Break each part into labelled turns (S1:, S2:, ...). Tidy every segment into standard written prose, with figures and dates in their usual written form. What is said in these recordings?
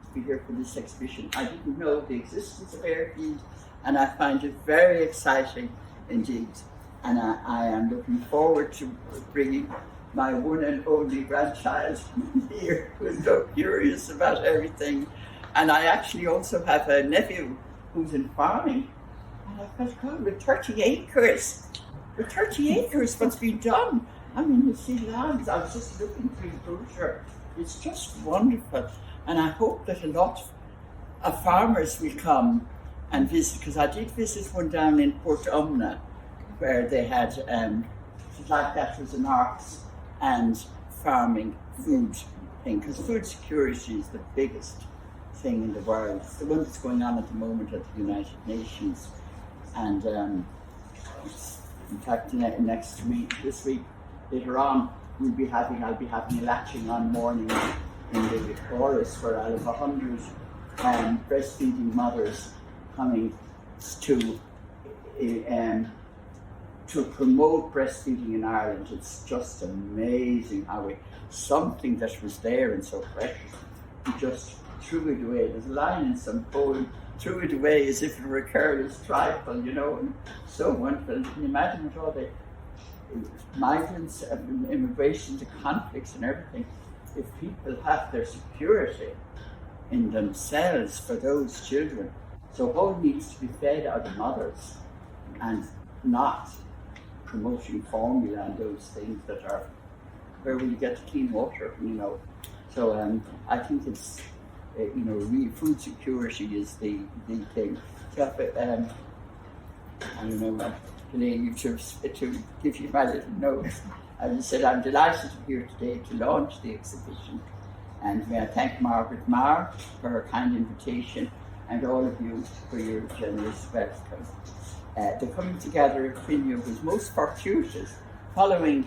S1: to be here for this exhibition. I didn't know the existence of Airfield, and I find it very exciting indeed. And I am looking forward to bringing my one and only grandchild here, who is so curious about everything. And I actually also have a nephew who's in farming. And I thought, God, with 30 acres, what's been done? I mean, you see lands, I was just looking through the brochure. It's just wonderful. And I hope that a lot of farmers will come and visit, because I did visit one down in Port Umna, where they had, like that was an arts and farming food thing, because food security is the biggest thing in the world. It's the one that's going on at the moment at the United Nations. And in fact, next week, this week, later on, I'll be having a latching on morning in the forest where I'll have 100 breastfeeding mothers coming to promote breastfeeding in Ireland. It's just amazing how something that was there and so precious, we just threw it away. There's a line in some poem, threw it away as if it were a careless trifle, you know, and so wonderful. Can you imagine with all the migrants and immigration, the conflicts and everything, if people have their security in themselves for those children. So all needs to be fed out of mothers and not promoting formula and those things that are, where will you get the clean water, you know. So I think it's, you know, food security is the thing. So, I don't know, Elaine, to give you my little note. I just said I'm delighted to be here today to launch the exhibition, and may I thank Margaret Marr for her kind invitation and all of you for your generous welcome. The coming together of Cruinniú was most fortuitous following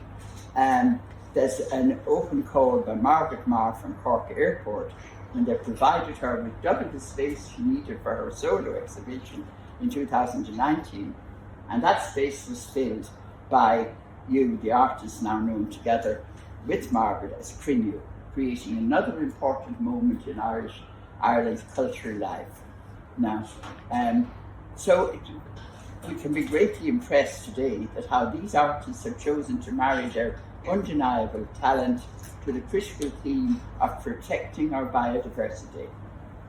S1: there's an open call by Margaret Marr from Cork Airport when they provided her with double the space she needed for her solo exhibition in 2019. And that space was filled by you, the artists now known together with Margaret as Cruinniú, creating another important moment in Ireland's cultural life. Now, so we can be greatly impressed today at how these artists have chosen to marry their undeniable talent to the critical theme of protecting our biodiversity,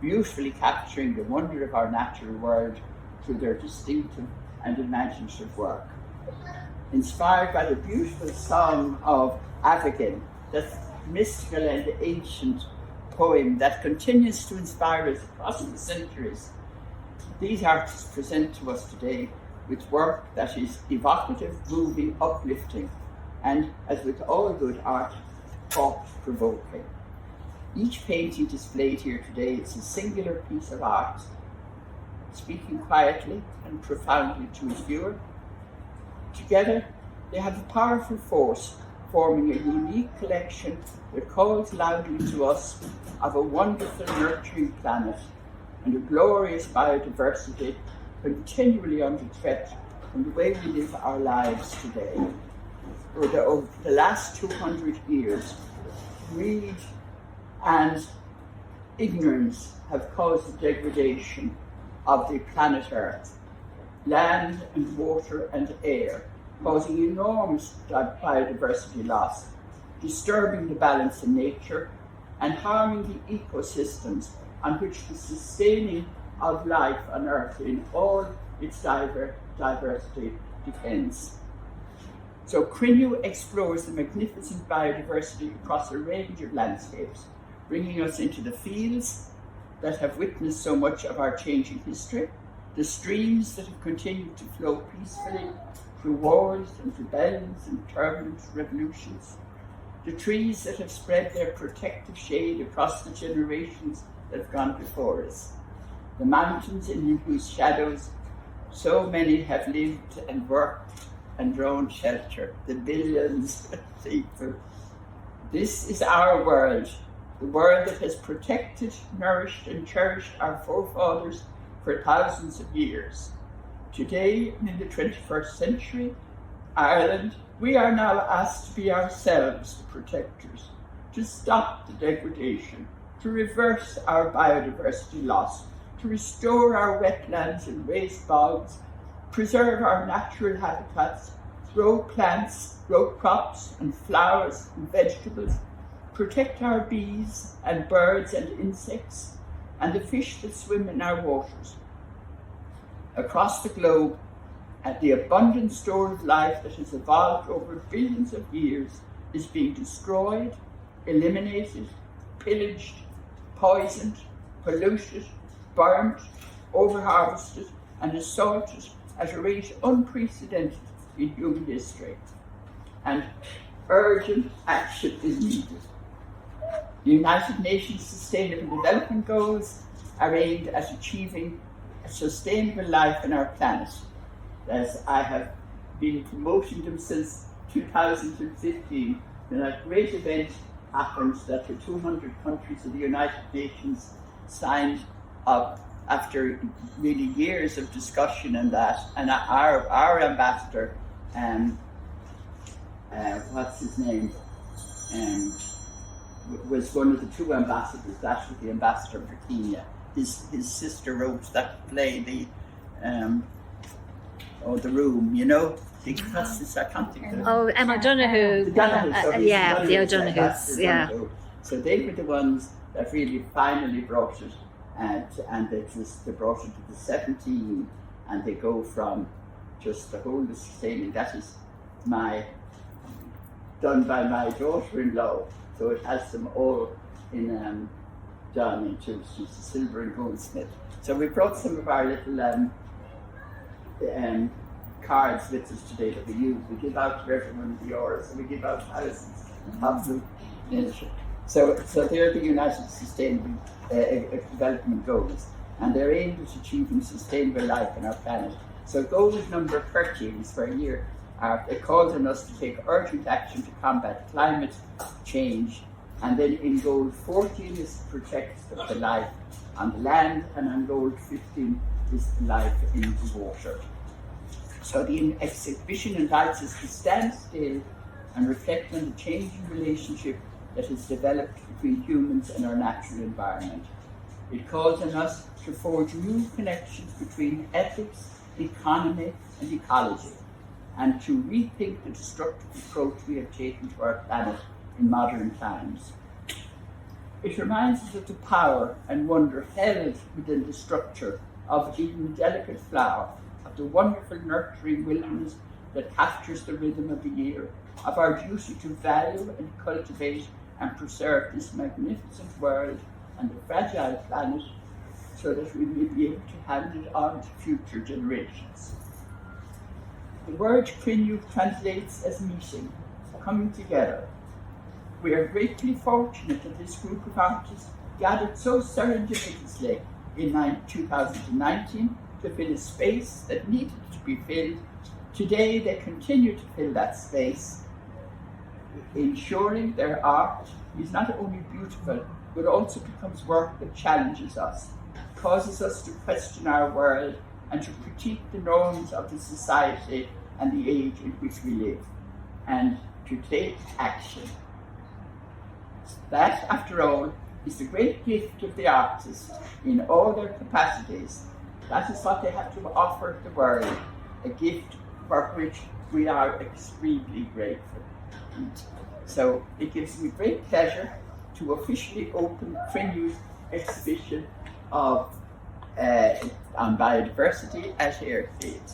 S1: beautifully capturing the wonder of our natural world through their distinctive and imaginative work. Inspired by the beautiful song of Avigin, that mystical and ancient poem that continues to inspire us across the centuries, these artists present to us today with work that is evocative, moving, uplifting, and, as with all good art, thought-provoking. Each painting displayed here today is a singular piece of art, speaking quietly and profoundly to its viewer. Together, they have a powerful force, forming a unique collection that calls loudly to us of a wonderful, nurturing planet and a glorious biodiversity continually under threat from the way we live our lives today. Over the last 200 years, greed and ignorance have caused the degradation of the planet Earth, land and water and air, causing enormous biodiversity loss, disturbing the balance in nature, and harming the ecosystems on which the sustaining of life on Earth in all its diversity depends. So Cruinniú explores the magnificent biodiversity across a range of landscapes, bringing us into the fields that have witnessed so much of our changing history, the streams that have continued to flow peacefully through wars and rebellions and turbulent revolutions, the trees that have spread their protective shade across the generations that have gone before us, the mountains in whose shadows so many have lived and worked and drawn shelter, the billions of people. This is our world, the world that has protected, nourished and cherished our forefathers for thousands of years. Today, in the 21st century, Ireland, we are now asked to be ourselves the protectors, to stop the degradation, to reverse our biodiversity loss, to restore our wetlands and raised bogs, preserve our natural habitats, grow plants, grow crops and flowers and vegetables, protect our bees and birds and insects, and the fish that swim in our waters. Across the globe, the abundant store of life that has evolved over billions of years is being destroyed, eliminated, pillaged, poisoned, polluted, burnt, overharvested, and assaulted at a rate unprecedented in human history. And urgent action is needed. The United Nations Sustainable Development Goals are aimed at achieving a sustainable life on our planet. As I have been promoting them since 2015, when a great event happened that the 200 countries of the United Nations signed up after really years of discussion and that, and our ambassador, what's his name, was one of the two ambassadors. That was the ambassador for Kenya. His sister wrote that play, the Room, you know. What's this? I can't think of it.
S2: Oh, Emma Donoghue. The O'Donoghues, yeah.
S1: So they were the ones that really finally brought it, and they brought it to the 17, and they go from just the whole sustaining. That is done by my daughter-in-law. So it has them all in done into she's a silver and goldsmith. So we brought some of our little cards with us today that we use. We give out to everyone the hours, so we give out thousands of them. So they're the United Sustainable Development Goals, and they're aimed at achieving sustainable life on our planet. So goal number 13 is for a year. It calls on us to take urgent action to combat climate change, and then in goal 14 is to protect the life on the land, and on goal 15 is the life in the water. So the exhibition invites us to stand still and reflect on the changing relationship that has developed between humans and our natural environment. It calls on us to forge new connections between ethics, economy and ecology, and to rethink the destructive approach we have taken to our planet in modern times. It reminds us of the power and wonder held within the structure of even delicate flower, of the wonderful nurturing wilderness that captures the rhythm of the year, of our duty to value and cultivate and preserve this magnificent world and the fragile planet so that we may be able to hand it on to future generations. The word Cruinniú translates as meeting, coming together. We are greatly fortunate that this group of artists gathered so serendipitously in 2019 to fill a space that needed to be filled. Today they continue to fill that space, ensuring their art is not only beautiful, but also becomes work that challenges us, causes us to question our world and to critique the norms of the society and the age in which we live, and to take action. That, after all, is the great gift of the artists in all their capacities. That is what they have to offer the world, a gift for which we are extremely grateful. And so it gives me great pleasure to officially open Cruinniú's exhibition on biodiversity at Airfield.